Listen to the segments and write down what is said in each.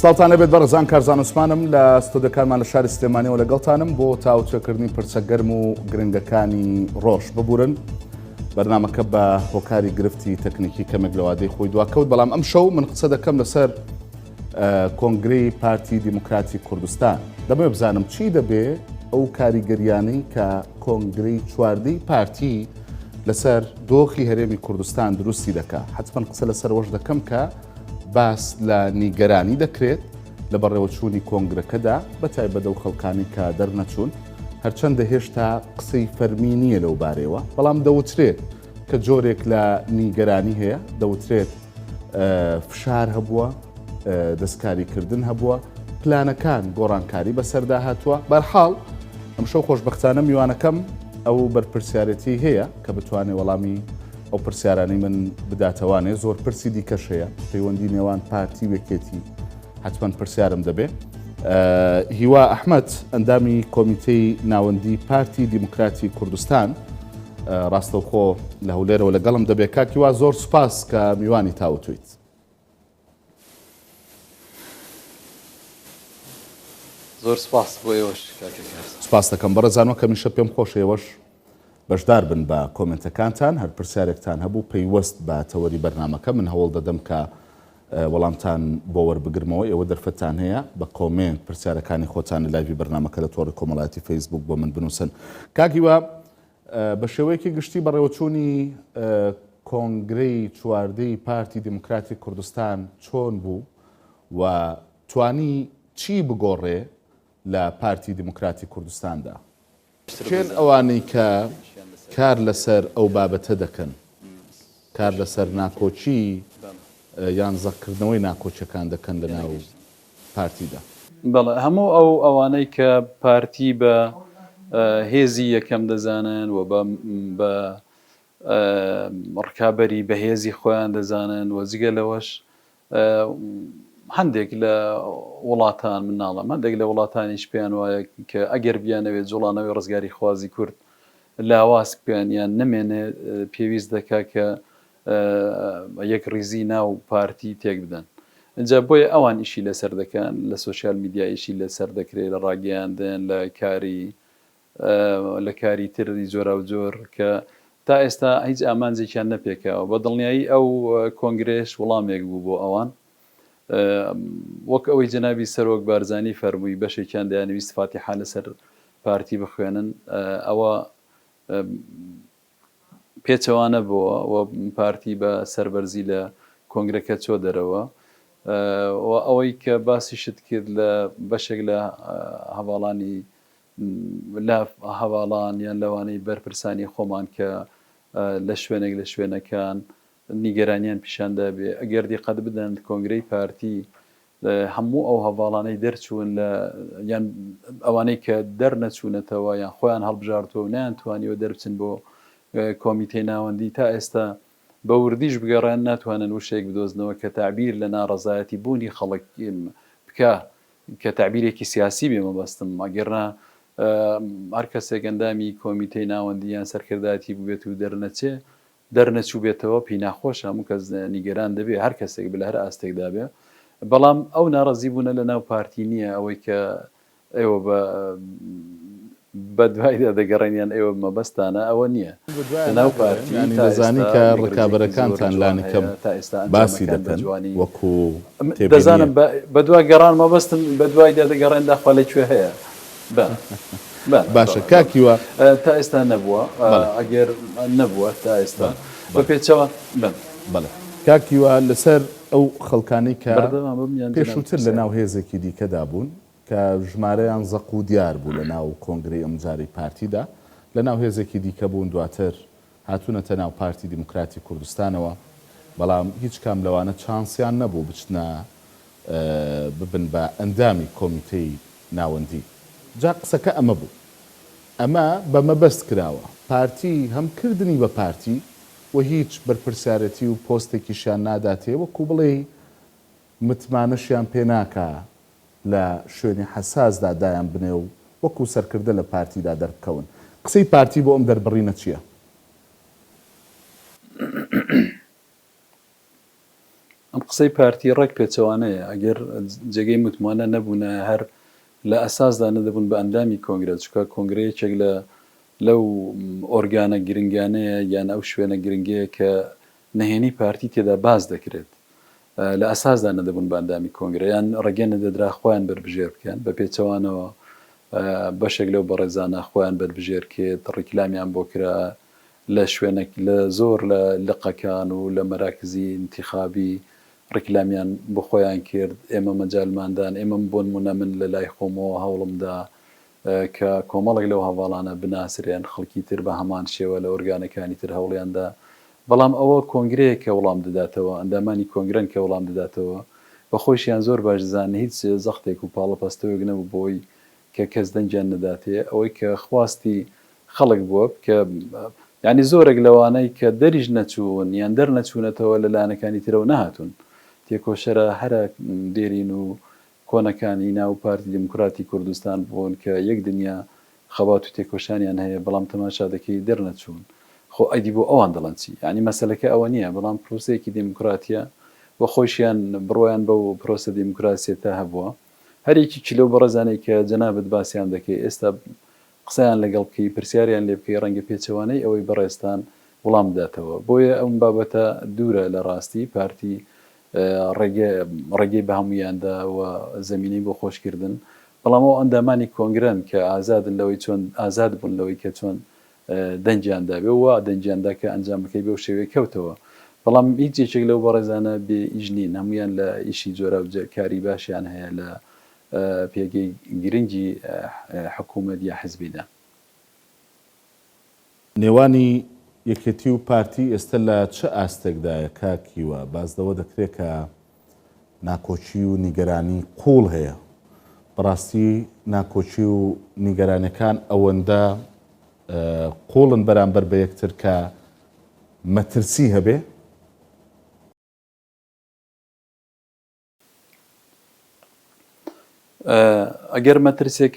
ساڵتانە بێت بەڕزان کارزان عوسمانم لە ستۆدیۆکانمان لە شاری سلێمانیەوە لەگەڵتانم بۆ تاوتوێکردنی پرسەگەرم و گرنگەکانی ڕۆژ ببورن. بەرنامەکە بە هۆکاری گرفتی تەکنیکی کەمێک لە وادەی خۆی دواکەوت، بەڵام ئەم شەو من قسە دەکەم لەسەر کۆنگرەی پارتی دیموکراتی کوردستان. دەبێ بزانم چی دەبێ ئەو کاریگەریانەی کە کۆنگرەی چواردەی پارتی لەسەر دۆخی هەرێمی کوردستان دروستی دەکا. حتمەن قسە لەسەر وەش دەکەم کە باس لە نیگەرانی دەکرێت لە بەڕێوەچوونی کۆنگرەکەدا بە تایبەت ئەو خەڵکانی کە دەرنەچوون، هەرچەندە هێشتا قسەی فەرمی نییە لەو بارەوە، بەڵام دەوترێت کە جۆرێک لە نیگەرانی هەیە، دەوترێت فشار هەبووە، دەستکاریکردن هەبووە، پلانەکان گۆڕانکاری بەسەردا هاتووە. بەرحاڵ ئەم شەو خۆشبەختانە میوانەکەم ئەو بەرپرسیارەتی هەیە کە بتوانێت وەڵامی ئەو پرسیارانەی من بداتەوانێ. زۆر پرسی دیکەش هەیە، پەیوەندی نێوان پارتی وەکێتی حتمەن پرسیارم دەبێت. هیوا ئەحمەد ئەندامی کۆمیتەی ناوەندی پارتی دیموکراتی کوردستان ڕاستەوخۆ لە هەولێرەوە لەگەڵم دەبێت. کاکی وا زۆر سوپاس کە میوانی تاوتویت. زۆر سپاس بۆ ئێوەش سپاس دەکەم بەڕێزانەوە کە میشە پێم خۆش ئێوەش بەشدار بن بە کۆمنتەکانتان. هەر پرسیارێکتان هەبوو پەیوەست بە تەوەری بەرنامەکە، من هەوڵ دەدەم کە وەڵامتان بۆ وەربگرمەوە. ئێوە دەرفەتان هەیە بە کۆمنت پرسیارەکانی خۆتان لە لایڤی بەرنامەکە لە تۆڕی کۆمەڵایەتی فەیسبوک بۆ من بنووسن. کاکیوە بە شێوەیەکی گشتی بەڕێوەچوونی کۆنگرەی چواردەی پارتی دیموکراتی کوردستان چۆن بوو و توانی چی بگۆڕێ لە پارتی دیموکراتی کوردستاندا؟ چێن ئەوانەی کە کار لەسەر ئەو بابەتە دەکەن، کار لەسەر ناکۆچی یان زەقکردنەوەی ناکۆچەکان دەکەن لە ناو پارتیدا؟ بەڵێ هەموو ئەوانەی کە پارتی بە هێزی یەکەم دەزانن و بە ڕکابەری بە هێزی خۆیان دەزانن و جگە لەوەش هەندێک لە وڵاتان مناڵم هەندێک لە وڵاتانیش پێیان وایە کە ئەگەر بیانەوێت جوڵانەوەی ڕزگاری خوازی کورد لاواز پێیان نەمێنێ پێویست دەکا کە یەک ڕیزی ناو پارتی تێک بدەن. اینجا بۆیە ئەوان ئیشی لەسەر دەکەن، لە سوۆسیال میدیا ئیشی لەسەر دەکرێت، لە ڕاگەیاندن لە کاری تری جۆرا و جۆر کە تا ئێستا هیچ ئامانجێکیان نەپێکاوە. بە دڵنیایی ئەو کۆنگرێش وەڵامێک بوو بۆ ئەوان، وەک ئەوەی جەنابی سەرۆک بارزانی فەرمووی بەشێکیان دەیانویست فاتیحە لەسەر پارتی بخوێنن. ئەوە پێچەوانە بووە و پارتی بە سەربەرزی لە کۆنگرەکە چۆ دەرەوە. و ئەوەی کە باسی شت کرد لە بەشێک لە هەواڵانی لە هەواڵان یان لەوانەی بەرپرسانی خۆمان کە لە شوێنێک لە شوێنەکان نیگەرانیان پیشاندا بێ. ئەگەر دیقەت بدەن کۆنگرەی پارتی هەموو ئەو هەواڵانەی دەرچوون یان ئەوانەی کە دەرنەچوونەتەوە یان خۆیان هەڵبژارتەوە و نەیانتوانیەوە دەربچن بۆ کۆمیتەی ناوەندی، تا ئێستا بە وردیش بگەڕیان ناتوانن وشەیەک بدۆزنەوە کە تعبیر لە ناڕەزایەتی بوونی خەڵک بکە، کە تعبیرێکی سیاسی بێ مەبەستم. ئەگەرنا هەر کەسێک ئەندامی کۆمیتەی ناوەندی یان سەرکردایەتی بێت و دەرنەچوو بێتەوە پێی ناخۆشە، هەموو کەس نیگەران دەبێت هەر کەسێک بە هەر ئاستێکدا بێ. بەڵام ئەو ناڕەزی بوونە لە ناو پارتی نییە، ئەوەی کە ئێوە بە دوایدا دەگەڕێنیان ئێوە مەبەستانە ئەوە نییە. ناو پارتی دەزانی کە ڕکابەرەکانتان لانەکەم باسی دەکەن وەکو دەزانم بە دوای گەڕان مەبەستن بە دوایدا دەگەڕێن داخوا لەکوێ هەیە. باشە کاکیوە تا ئێستا نەبووە، ئەگەر نەبووە تا ئێستا بە پێچەوە بەڵێ کاکیوە لەسەر ئەو خەڵکانی کە پێشووتر لە ناو هێزێکی دیکەدا بوون کە ژمارەیان زەق و دیار بوو لە ناو کۆنگرەی ئەمجاری پارتیدا، لە ناو هێزێکی دیکە بوون، دواتر هاتوونەتە ناو پارتی دیموکراتی کوردستانەوە، بەڵام هیچ کام لەوانە چانسیان نەبوو بچنە ببن بە ئەندامی کۆمیتەی ناوەندی. جا قسەکە ئەمە بوو، ئەمە بە مەبەست کراوە پارتی هەمکردنی بە پارتی و هیچ بەرپرسیارەتی و پۆستێکیشیان ناداتێ، وەکو بڵێ متمانەشیان پێ ناکە لە شوێنی حەساسدا دایان بنێ و وەکو سەرکردە لە پارتیدا دەربکەون. قسەی پارتی بۆ ئەم دەربڕینە چییە؟ ئەم قسەی پارتی ڕێک پێچەوانەیە ئەگەر جێگەی متمانە نەبوونە هەر لە ئەساسدا نەدەبوون بە ئەندامی کۆنگرە چکە کۆنگرەیەکێک لەو ئۆرگانە گرنگانەیە یان ئەو شوێنە گرنگەیە کە نهێنی پارتی تێدا باز دەکرێت لە ئەساسدا نەدەبوون بە ئەندامی کۆنگرە یان ڕێگە نەدەدرا خۆیان بربژێر بکەن بە پێچەوانەوە بەشێک لەو بەڕێزانە خۆیان بربژێر کێت ڕیکلامیان بۆ کرا لە شوێنێک لە زۆر لە لقەکان و لە مەراکزی انتیخابی ڕیکلامیان بۆ خۆیان کرد ئێمە مەجالماندان ئێمە بۆن مونە من لە لای خۆمەوە هەوڵمدا کە کۆمەڵێک لەو هەواڵانە بناسرێن خەڵکی تر بە هەمان شێوە لە ئۆرگانەکانی تر هەوڵیاندا بەڵام ئەوە کۆنگرەیە کە وەڵام دەداتەوە ئەندامانی کۆنگرن کە وەڵام دەداتەوە بە خۆشیان زۆر باش دەزانن هیچ زەختێک و پاڵەپەستەوەک نەبوو بۆی کە کەس دەنجیان نەداتێ ئەوەی کە خواستی خەڵک بووە کە یعنی زۆرێک لەوانەی کە دەریش نەچوون یان دەرنەچوونەتەوە لە لایەنەکانی ترەوە نەهاتوون تێکۆشەرە هەرە دێرین و کۆنەکانی ناو پارتی دموکراتی کوردستان بوون کە یەک دنیا خەبات و تێکۆشانیان هەیە بەڵام تەماشا دەکەی دەرنەچوون خۆ ئەیدی بۆ ئەوان دەڵەن چی ینی مەسەلەکە ئەوە نییە بەڵام پرۆسەیەکی دموکراتیە بە خۆشیان بڕۆیان بەو پرۆسە دموکراسیە تا هەبووە هەرێکی کیلۆ بەڕێزانەی کە جەنابەت باسییان دەکەی ئێستا قسەیان لەگەڵ بکەی پرسیاریان لێ بکەی ڕەنگە پێچەوانەی ئەوەی بەڕێستان وڵام بداتەوە بۆیە ئەم بابەتە دوورە لە ڕاستی پارتی ڕێگەی بە هەمویاندا و زمینەی بۆ خۆشکردن بەڵام ئەو ئەندامانی کۆنگرن کە ئازادن لەوەی چۆن ئازاد بوون لەوەی کە چۆن دەنجیاندا بێ وا دەنجیاندا کە ئەنجام بکەی بەو شێوەیە کەوتەوە بەڵام هیچ یەکێک لەو بەڕێزانە بێ ئیژنین هەمویان لە ئیشی جۆرە کاری باشیان هەیە لە پێگەی گرنگی حکوومەت یا حزبیدا نێوانی یەکێتی و پارتی ئێستا لە چه ئاستێکدایە کاکیوە بازدەوە دەکرێت کە ناکۆچی و نیگەرانی قوڵ هەیە بەڕاستی ناکۆچی و نیگەرانەکان ئەوەندە قوڵن بەرامبەر بە یەکتر کە مەترسی هەبێ ئەگەر مەترسێک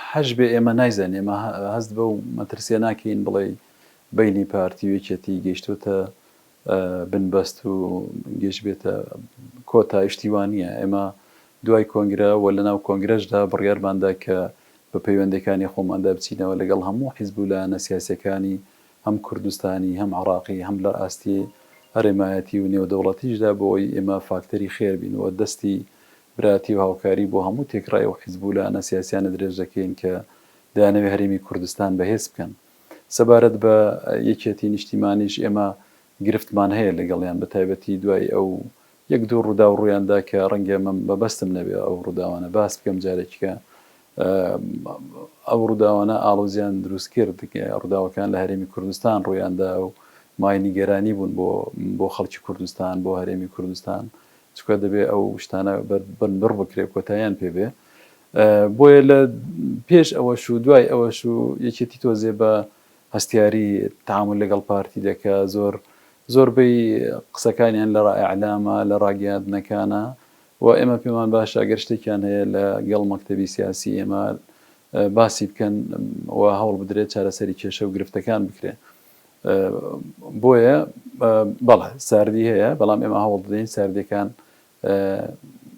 حەش بێ ئێمە نایزانین ئێمە هەست بە و مەترسیە ناکەین بڵێ بینی پارتی و یەکێتی گەیشتوتە بنبەست و گەشت بێتە کۆتا ئیشتیوانیە ئێمە دوای کۆنگرە و لە ناو کۆنگرەشدا بڕیارماندا کە بە پەیوەندەکانی خۆماندا بچینەوە لەگەڵ هەموو حیزب و لایەنە سیاسیەکانی هەم کوردستانی هەم عێراقی هەم لە ئاستی هەرێمایەتی و نێودەوڵەتیشدا بۆی ئێمە فاکتەری خێر بینەوە دەستی براتی و هاوکاری بۆ هەموو تێکڕای و حیزب و لایەنە سیاسیانە درێژ دەکەین کە دەیانەوێت هەرێمی کوردستان بەهێز بکەن سەبارەت بە یەکێتی نیشتیمانیش ئێمە گرفتمان هەیە لەگەڵیان بە تایبەتی دوای ئەو یەک دوو ڕوودا و ڕوویاندا کە ڕەنگە من بەبەستم نەبێ ئەو ڕووداوانە باس بکەم جارێکیکە ئەو ڕووداوانە ئاڵۆزیان دروست کرد ڕووداوەکان لە هەرێمی کوردستان ڕوویاندا و مای نیگەرانی بوون بۆ خەڵکی کوردستان بۆ هەرێمی کوردستان چکە دەبێت ئەو شتانە بڕ بکرێ کۆتاییان پێبێ بۆیە لە پێش ئەوەش و دوای ئەوەش و یەکێتی تۆزێ بە هەستیاری تعامل لەگەڵ پارتی دەکا زۆربەی قسەکانیان لە ڕائعلامە لە ڕاگەیاندنەکانە و ئێمە پێمان باشە ئەگەر شتێکیان هەیە لە گەڵ مەکتەبی سیاسی ئێمە باسی بکەن و هەوڵ بدرێت چارەسەری کێشە و گرفتەکان بکرێ بۆیە بەڵێ ساردی هەیە بەڵام ئێمە هەوڵ بدەین ساردیەکان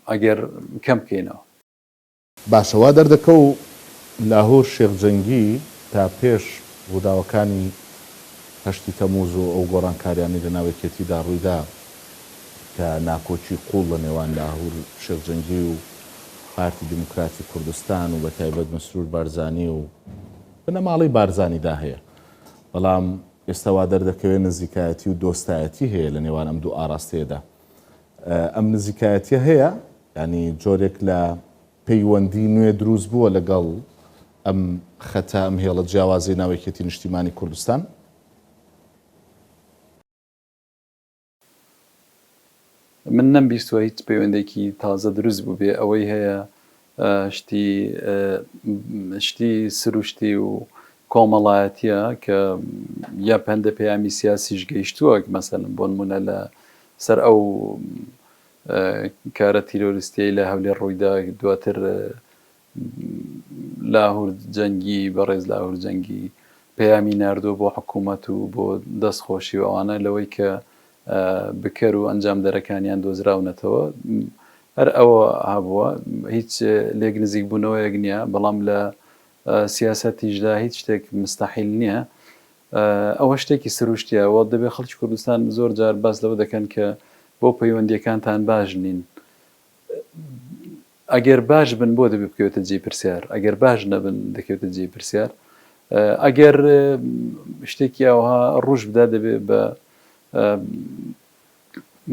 ئەگەر کەم بکەینەوە باشەوا دەردەکە و لاهور شێخجەنگی تا پێش ڕووداوەکانی هەشتی تەمووز و ئەو گۆڕانکاریانی لە ناوێکێتیدا ڕوویدا کە ناکۆچی قوڵ لە نێوان لاهور شێخجەنگی و پارتی دموکراتی کوردستان و بە تایبەت مەسرور بارزانی و بنەماڵی بارزانیدا هەیە بەڵام ئێستاوا دەردەکەوێت نزیکایەتی و دۆستایەتی هەیە لە نێوان ئەم دوو ئاراستەیەدا ئەم نزیکایەتیە هەیە ینی جۆرێک لە پەیوەندی نوێ دروست بووە لەگەڵ ئەم خەتە ئەم هێڵە جیاوازی ناوێکێتی نیشتیمانی کوردستان من نەمبیستوە هیچ پەیوەندێکی تازە دروست بوو بێ ئەوەی هەیە شتی سروشتی و کۆمەڵایەتیە کە یا هەندە پەیامی سیاسیش گەیشتووە مەسەلەن بۆ نمونە لە سەر ئەو کارە تیرۆریستیەی لە هەولێر ڕوویدا دواتر لاهور جەنگی بەڕێز لاهور جەنگی پەیامی ناردووە بۆ حکوومەت و بۆ دەستخۆشی و ئەوانە لەوەی کە بکەر و ئەنجام دەرەکانیان دۆزراونەتەوە هەر ئەوە هەبووە هیچ لێک نزیک بوونەوەیەک نییە بەڵام لە سیاسەتیشدا هیچ شتێک مستەحیل نییە ئەوە شتێکی سروشتیەوە دەبێت خەڵکی کوردستان زۆر جار باس لەوە دەکەن کە بۆ پەیوەندیەکانتان باش نین ئەگەر باش بن بۆ دەبێت بکەوێتە جێی پرسیار ئەگەر باش نەبن دەکەوێتە جێی پرسیار ئەگەر شتێکی ئەوها ڕوش بدا دەبێت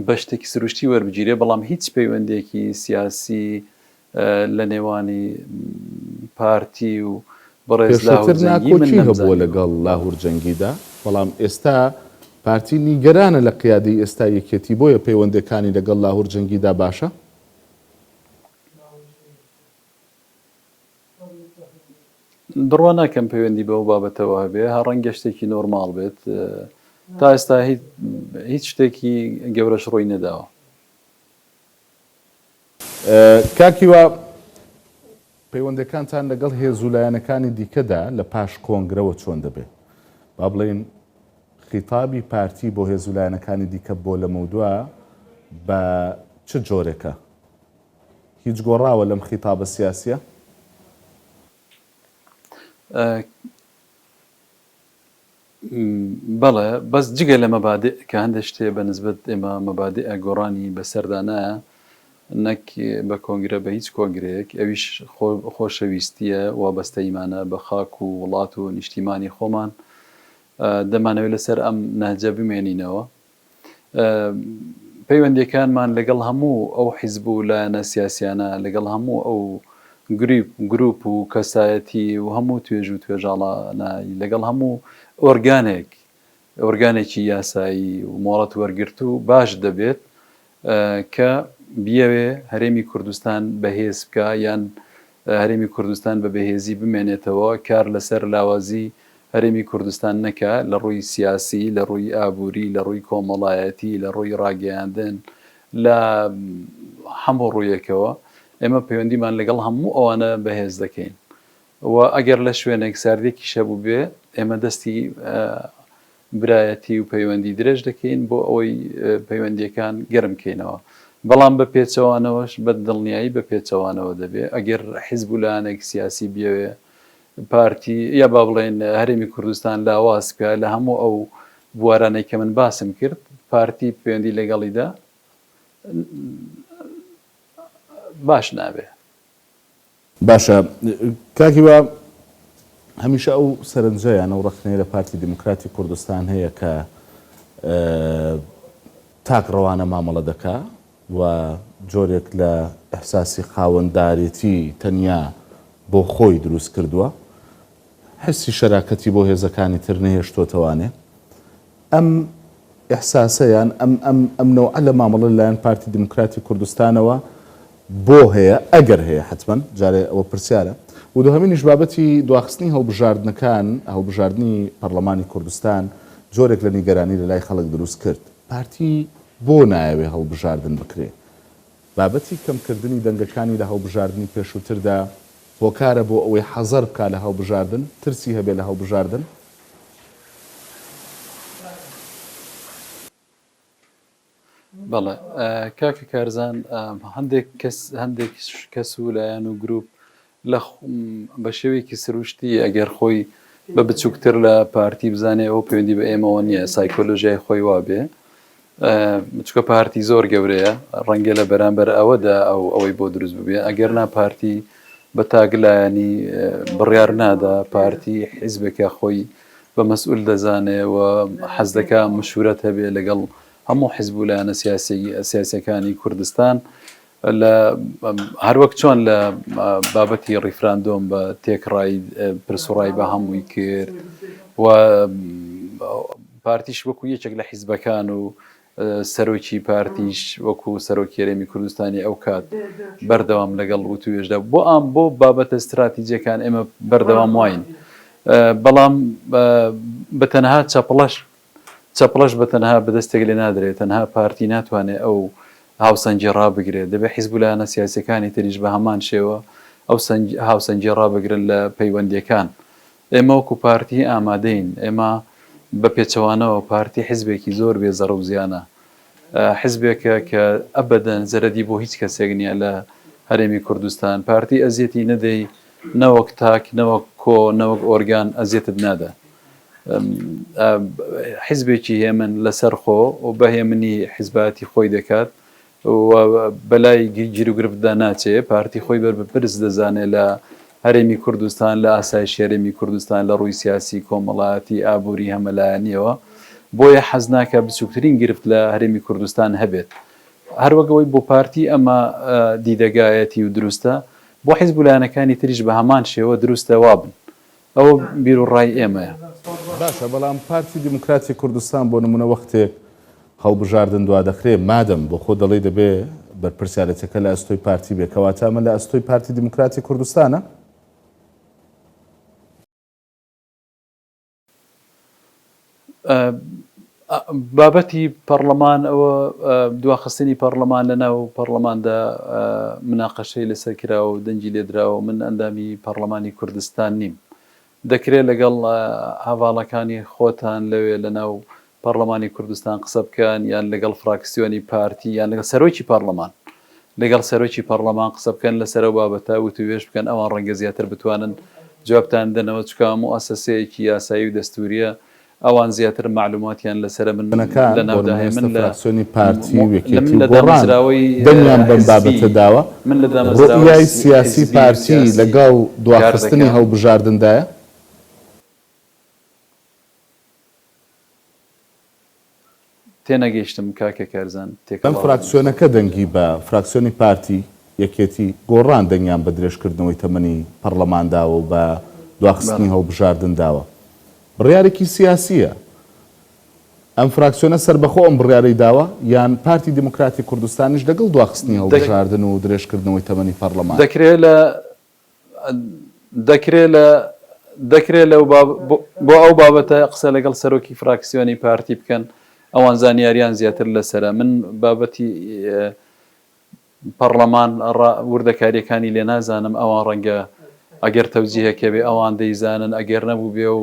بە شتێکی سروشتی وەربگیرێ بەڵام هیچ پەیوەندێکی سیاسی لە نێوانی پارتی و پێشتر ناکۆچی هەبووە لەگەڵ لاهور جەنگیدا بەڵام ئێستا پارتی نیگەرانە لە قیادەی ئێستا یەکێتی بۆیە پەیوەندەکانی لەگەڵ لاهور جەنگیدا باشە دڕوا ناکەم پەیوەندی بەو بابەتەوە هەبێ هەڕەنگە شتێکی نۆرماڵ بێت تا ئێستا هیچ شتێکی گەورەش ڕووی نەداوە کاکیوە پەیوەندەکانتان لەگەڵ هێزولایەنەکانی دیکەدا لە پاش کۆنگرەوە چۆن دەبێت با بڵێن خیتابی پارتی بۆ هێزولایەنەکانی دیکە بۆ لە مەودووە بە چ جۆرێکە هیچ گۆڕاوە لەم خیتابە سیاسیە بەڵێ بەس جگە لە مەبادئ کە هەندێک شتێ بە نسبەت ئێمە مەبادئە گۆڕانی بەسەردانایە نەک بە کۆنگرە بە هیچ کۆنگرەیەک ئەویش خۆشەویستیە وابەستەیمانە بە خاک و وڵات و نیشتیمانی خۆمان دەمانەوێت لەسەر ئەم ناجە بمێنینەوە پەیوەندیەکانمان لەگەڵ هەموو ئەو حیزب و لایەنە سیاسیانە لەگەڵ هەموو ئەو گروپ و کەسایەتی و هەموو توێژ و توێژاڵانە لەگەڵ هەموو ئۆرگانێکی یاسایی و مۆڵەت وەرگرت و باش دەبێت کە بیاوێ هەرێمی کوردستان بەهێز بکە یان هەرێمی کوردستان بە بەهێزی بمێنێتەوە کار لەسەر لاوازی هەرێمی کوردستان نەکە لە ڕووی سیاسی لە ڕووی ئابووری لە ڕووی کۆمەڵایەتی لە ڕووی ڕاگەیاندن لە هەموو ڕوویەکەوە ئێمە پەیوەندیمان لەگەڵ هەموو ئەوانە بەهێز دەکەین و ئەگەر لە شوێنێک ساردێکی شەبوو بێ ئێمە دەستی برایەتی و پەیوەندی درێژ دەکەین بۆ ئەوەی پەیوەندیەکان گەرم بکەینەوە بەڵام بە پێچەوانەوەش بە دڵنیایی بە پێچەوانەوە دەبێت ئەگەر حیزب و لایەنێک سیاسی بیاوێ پارتی یا با بڵێن هەرێمی کوردستان لاواز بکە لە هەموو ئەو بوارانەی کە من باسم کرد پارتی پەیوەندی لەگەڵیدا باش نابێ باشە کاکیوە هەمیشە ئەو سەرنجەیان ئەو ڕخنەیە لە پارتی دیموکراتی کوردستان هەیە کە تاک ڕەوانە مامەڵە دەکا و جۆرێک لە ئەحساسی خاوەنددارێتی تەنیا بۆ خۆی دروست کردووە حسی شەراکەتی بۆ هێزەکانی تر نەهێشتۆتەوانێ ئەم ئەحساسەیان ئەم نەوعە لە مامەڵە لەلایەن پارتی دیموکراتی کوردستانەوە بۆ هەیە ئەگەر هەیە حتمەن جارێ ئەوە پرسیارە و دوهەمینیش بابەتی دواخستنی هەڵبژاردنەکان هەڵبژاردننی پەرلەمانی کوردستان جۆرێک لە نیگەرانی لە لای خەڵک دروست کرد پارتی بۆ نایەوێ هەڵبژاردن بکرێ بابەتی کەمکردنی دەنگەکانی لە هەڵبژاردننی پێشووتردا هۆکارە بۆ ئەوەی حەزەر بکە لە هەڵبژاردن ترسی هەبێ لە هەڵبژاردن بەڵێ کاکە کارزان هەندێک کەس و لایەن و گروپ لە بە شێوەیەکی سروشتی ئەگەر خۆی بە بچووکتر لە پارتی بزانێ ئەو پەیوەندی بە ئێمەوە نییە سایکۆلۆژیای خۆی وابێ چکە پارتی زۆر گەورەیە ڕەنگە لە بەرامبەر ئەوەدا ئەوەی بۆ دروست ببێ ئەگەر نا پارتی بە تاگلایانی بڕیار نادا پارتی حیزبێکە خۆی بە مەسئول دەزانێ و حەز دەکا مشورەت هەبێ لەگەڵ هەموو حیزب و لایەنە سیاسیەکانی کوردستان لە هەروەک چۆن لە بابەتی ڕیفراندۆم بە تێکڕای پرسوڕای بە هەمووی کرد و پارتیش وەکو یەکێک لە حیزبەکان و سەرۆکی پارتیش وەکو سەرۆکی هەرێمی کوردستانی ئەو کات بەردەوام لەگەڵ وتوێژدا بۆ بابەتە استراتیجیەکان ئێمە بەردەوام واین بەڵام بەتەنها چەپڵەش بەتەنها بەدەستێک لێ نادرێت تەنها پارتی ناتوانێت ئەو هاوسەنگی ڕابگرێت دەبێت حیزب و لایەنە سیاسیەکانی تریش بە هەمان شێوە ئەو هاوسەنگی ڕابگرن لە پەیوەندیەکان ئێمە وەکو پارتی ئامادەین ئێمە بە پێچەوانەوە پارتی حیزبێکی زۆر بێزەڕە و زیانە حزبێکە کە ئەبەدەن زەرەدی بۆ هیچ کەسێک نییە لە هەرێمی کوردستان پارتی ئەزیەتی نەدەی نەوەک تاک نەوەک کۆ نەوەک ئۆرگان ئەزیێتت نادا حزبێکی هێمن لەسەر خۆ و بەهێمنی حیزباتی خۆی دەکات بەلای گیر و گرفتدا ناچێ پارتی خۆی بەرپرس دەزانێت لە هەرێمی کوردستان لە ئاسایش هەرێمی کوردستان لە ڕووی سیاسی کۆمەڵایەتی ئابووری هەمەلایەنیەوە بۆیە حەز ناکە بچووکترین گرفت لە هەرێمی کوردستان هەبێت هەروەگەوەی بۆ پارتی ئەمە دیدەگایەتی و دروستە بۆ حیزب لایەنەکانی تریش بە هەمان شێوە دروستە وابن ئەوە بیر و ڕای ئێمەیە باشە بەڵام پارتی دیموکراتی کوردستان بۆ نمونە وەختێک هەڵبژاردن دوا دەکرێت مادەم بۆ خۆ دەڵێ دەبێ بەرپرسیارەتەکە لە ئەستۆی پارتی بێ کەواتە ئەمە لە ئەستۆی پارتی دیموکراتی کوردستانە بابەتی پەرلەمان ئەوە دواخستنی پەرلەمان لەناو پەرلەماندا مناقەشەی لەسەر کراوە و دەنجی لێدراوە من ئەندامی پەرلەمانی کوردستان نیم دەکرێت لەگەڵ هەواڵەکانی خۆتان لەوێ لەناو پەرلەمانی کوردستان قسە بکەن یان لەگەڵ فراکسیۆنی پارتی یان لەگەڵ سەرۆکی پەرلەمان لەگەڵ سەرۆکی پەرلەمان قسە بکەن لەسەر بابەتە وتوێژ بکەن ئەوان ڕەنگە زیاتر بتوانن جوابتان دەنەوە چکە موسسەیەکی یاسایی و دەستوریە ئەوان زیاتر معلوماتیان لەسەر من لەناوداهێ من لە فراکسیۆنی پارتی وێکێتی لە دامەزراوەی دەمیان بەم بابەتە داوە ڕوئیای سیاسی پارتی لەگەڵ دواخستنی هەڵبژاردندایە تێنەگەیشتم کاکە کارزان ئەم فراکسیۆنەکە دەنگی بە فراکسیۆنی پارتی یەکێتی گۆڕان دەنگیان بە درێژکردنەوەی تەمەنی پەرلەمانداوە و بە دواخستنی هەڵبژاردنداوە بڕیارێکی سیاسیە ئەم فراکسیۆنە سەربەخۆ ئەم بڕیارەی داوە یان پارتی دیموکراتی کوردستانیش لەگەڵ دواخستنی هەڵبژاردن و درێژکردنەوەی تەمەنی پەرلەمان دەکرێت بۆ ئەو بابەتە قسە لەگەڵ سەرۆکی فراکسیۆنی پارتی بکەن ئەوان زانیاریان زیاتر لەسرە من بابەتی پەرلەمان وردەکاریەکانی لێ نازانم ئەوان ڕەنگە ئەگەر تەوجیهەکە بێ ئەوان دەیزانن ئەگەر نەبوو بێ و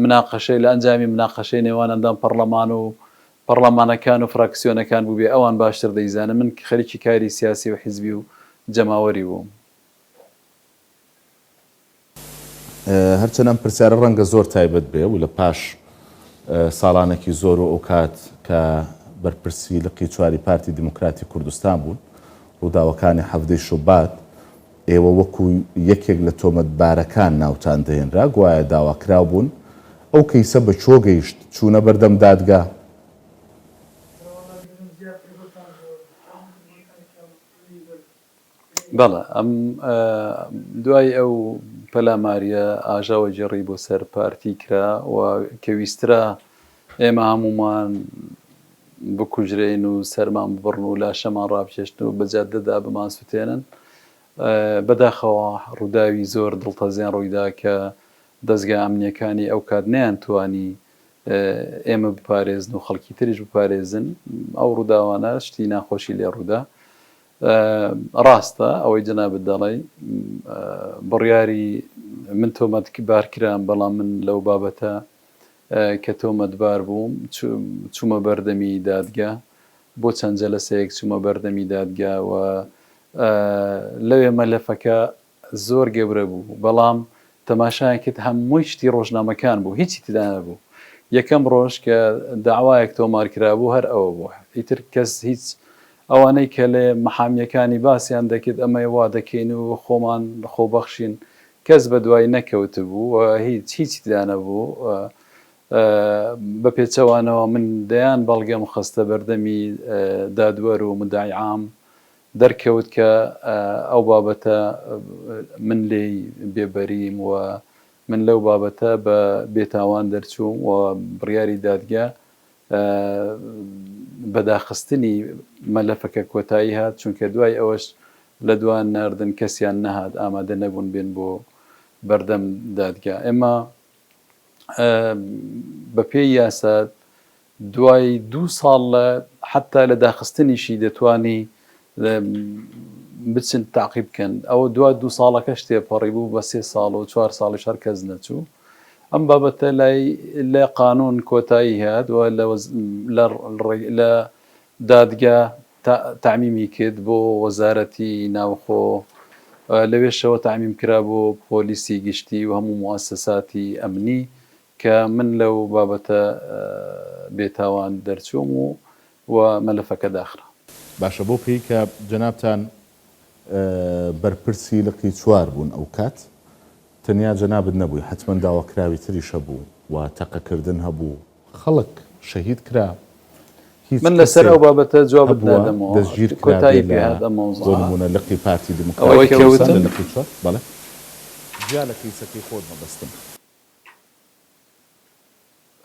مناقەشەی لە ئەنجامی مناقەشەی نێوان ئەندام پەرلەمان و پەرلەمانەکان و فراکسیۆنەکان بوو بێ ئەوان باشتر دەیزانن من خەریکی کاری سیاسی و حیزبی و جەماوەری بووم هەرچەنەم پرسیارە ڕەنگە زۆر تایبەت بێ و لە پاش ساڵانێکی زۆر و ئەو کات کە بەرپرسی لقی چواری پارتی دیموکراتی کوردستان بوون ڕووداوەکانی هەفتەی شوبات ئێوە وەکو یەکێک لە تۆمەتبارەکان ناوتان دەهێنرا گوایە داواکراو بوون ئەو کەیسە بە چۆ گەیشت چوونە بەردەم دادگا بەڵێ ئەم دوای ئەو پەلاماریە ئاژاوە جێڕی بۆ سەر پارتی کرا و کەویسترا ئێمە هەمومان بکوژرێن و سەرمان ببڕن و لاشەمان ڕابچێشتن و بەجاددەدا بمان سوتێنن بەداخەوە ڕووداوی زۆر دڵتەزیان ڕوویدا کە دەستگا ئەمنیەکانی ئەو کات نەیانتوانی ئێمە بپارێزن و خەڵکی تریش بپارێزن ئەو ڕووداوانە شتی ناخۆشی لێ ڕوودا ڕاستە ئەوەی جەنابەت دەڵێ بڕیاری من تۆمەتبار کرام بەڵام من لەو بابەتە کە تۆمەتبار بووم چوومە بەردەمی دادگا بۆ چەند جەلسەیەک چوومە بەردەمی دادگا و لەوێ مەلەفەکە زۆر گەورە بوو بەڵام تەماشایان کرد هەمووی شتی ڕۆژنامەکان بوو هیچی تدا نەبوو یەکەم ڕۆژ کە داوایەک تۆمارکرا بوو هەر ئەوە بوو ئیتر کەس هیچ ئەوانەی کە لێ مەحامیەکانی باسییان دەکرد ئەمە وا دەکەین و خۆمان خۆبەخشین کەس بە دوای نەکەوت بوو هیچی تدا نەبوو بە پێچەوانەوە من دەیان بەڵگەم خستە بەردەمی دادوەر و مدعی عام دەرکەوت کە ئەو بابەتە من لێی بێبەریم و من لەو بابەتە بە بێتاوان دەرچووم و بڕیاری دادگا بەداخستنی مەلەفەکە کۆتایی هات چونکە دوای ئەوەش لە دوان ناردن کەسیان نەهات ئامادە نەبوون بێن بۆ بەردەم دادگا ئێمە بە پێی یاسا دوای 2 ساڵ حتا لە داخستنیشی دەتوانی بچن تعقیب بکەن ئەوە دوای 2 ساڵەکە شتێپەڕی بوو بە 3 ساڵ و 4 ساڵی هەر کەس نەچوو ئەم بابەتە لە قانون کۆتایی هات و لە دادگا تعمیمی کرد بۆ وەزارەتی ناوخۆ لەوێشەوە تعمیم کرا بۆ پۆلیسی گشتی و هەموو موسساتی ئەمنی کە من لەو بابەتە بێتاوان دەرچووم و مەلەفەکە داخرا. باشە بۆ پێی کە جەنابتان بەرپرسی لقی چوار بوون ئەو کات تەنیا جەنابت نەبووی حتمما داواکراوی تریش هەبوو و تەقەکردن هەبوو خەڵک شەهید کرا من لەسەر ئەو بابەتە جوابت نادەمەوە دەستگیر کۆتایی پێهات ئەم بۆ نمونە لقی پارتی ئەوەی کەوتم لقی چوار بەڵێ جا لە کەیسەکەی خۆت مەبەستم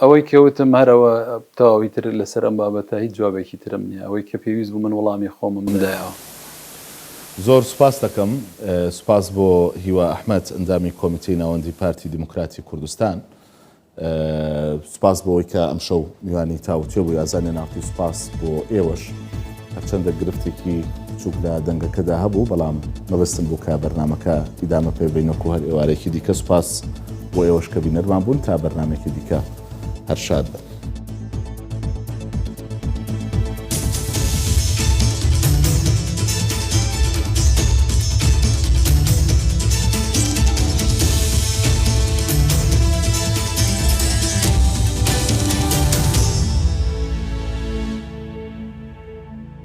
ئەوەی کەوتم هەرەوە تەواوی تر لەسەر ئەم بابەتە هیچ جوابێکی ترم نییە ئەوەی کە پێویست بوو من وەڵامی خۆمم بدایەوە. زۆر سوپاس دەکەم سوپاس بۆ هیوا ئەحمەد ئەندامی کۆمیتەی ناوەندی پارتی دیموکراتی کوردستان سوپاس بۆەوەی کە ئەم شەو میوانی تاوتێ بوو یازانێ ناوتی سوپاس بۆ ئێوەش هەرچەندە گرفتێکی بچووک لە دەنگەکەدا هەبوو بەڵام مەبەستم بوو کە بەرنامەکە ئیدامە پێ بینەکو هەر ئێوارێکی دیکە سوپاس بۆ ئێوەش کە بینەرمان بوون تا بەرنامێکی دیکە هەر شاد بن.